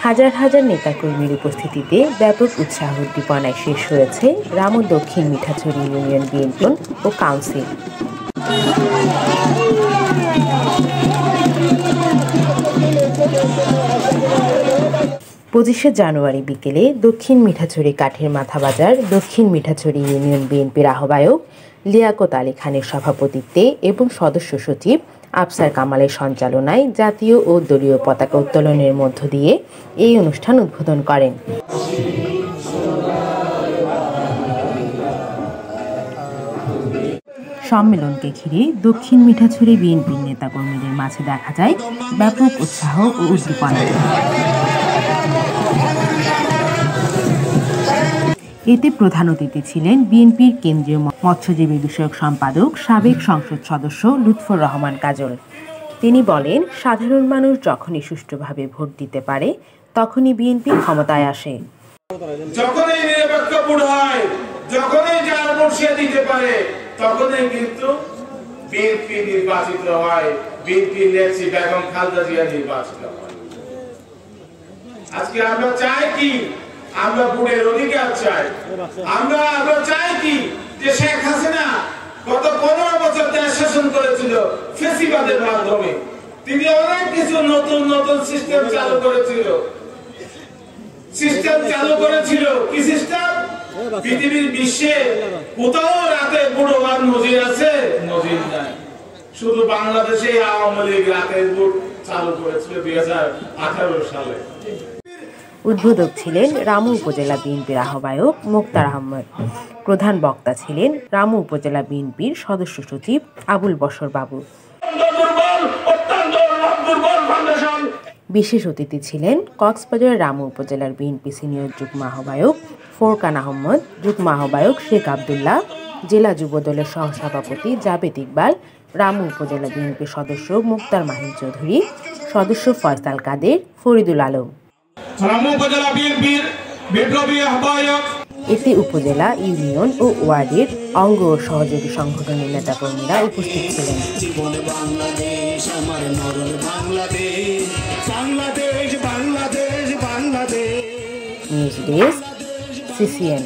হাজার হাজার নেতাকর্মীর উপস্থিতিতে ব্যাপক উৎসাহ উদ্দীপনায় শেষ হয়েছে রামু দক্ষিণ মিঠাছড়ি ইউনিয়ন বিএনপি ও কাউন্সিল। 25শে জানুয়ারি বিকেলে দক্ষিণ মিঠাছড়ি কাঠের মাথা বাজার দক্ষিণ মিঠাছড়ি ইউনিয়ন বিএনপির আহ্বায়ক লিয়াকত আলী খানের সভাপতিত্বে এবং সদস্য সচিব আফসার কামালের সঞ্চালনায় জাতীয় ও দলীয় পতাকা উত্তোলনের মধ্য দিয়ে এই অনুষ্ঠান উদ্বোধন করেন। সম্মেলনকে ঘিরে দক্ষিণ মিঠাছড়ি বিএনপির নেতাকর্মীদের মাঝে দেখা যায় ব্যাপক উৎসাহ ও উদ্দীপনা। এতে প্রধান অতিথি ছিলেন বিএনপির কেন্দ্রীয় মৎস্যজীবী বিষয়ক সম্পাদক সাবেক সংসদ সদস্য লুৎফর রহমান কাজল। তিনি বলেন, সাধারণ মানুষ যখনই সুষ্ঠুভাবে ভোট দিতে পারে তখনই বিএনপি ক্ষমতায় আসে। যখনই নিরপেক্ষ ভোট হয়, যখনই যার ভোট সে দিতে পারে তখনই কিন্তু বিএনপি নির্বাচিত হয়, বিএনপি নেত্রী বেগম খালেদা জিয়া নির্বাচিত হয়। আজকে আমরা চাই কি? আমরা ভোটের অধিকার চাই। আমরা চাই কি যে শেখ হাসিনা গত 15 বছর দেশ শাসন করেছিল ফ্যাসিবাদের মাধ্যমে। তিনি অনেক কিছু নতুন নতুন সিস্টেম চালু করেছিল। কি সিস্টেম? পৃথিবীর বিশ্বে কোথাও রাতে ভোট হওয়ার নজির আছে? নজির নাই। শুধু বাংলাদেশে আওয়ামী লীগ রাতে ভোট চালু করেছিল 2018 সালে। উদ্বোধক ছিলেন রামু উপজেলা বিএনপির আহ্বায়ক মোক্তার আহমদ। প্রধান বক্তা ছিলেন রামু উপজেলা বিএনপির সদস্য সচিব আবুল বশর বাবু। বিশেষ অতিথি ছিলেন কক্সবাজার রামু উপজেলার বিএনপি সিনিয়র যুগ্ম আহ্বায়ক ফোরকান আহমদ, যুগ্ম আহ্বায়ক শেখ আবদুল্লাহ, জেলা যুবদলের সহসভাপতি জাবেদ ইকবাল, রামু উপজেলা বিএনপির সদস্য মুক্তার মাহিন চৌধুরী, সদস্য ফয়সাল কাদের, ফরিদুল আলম। এতে উপজেলা, ইউনিয়ন ও ওয়ার্ডের অঙ্গ ও সহযোগী সংগঠনের নেতাকর্মীরা উপস্থিত ছিলেন। News desk, CCN।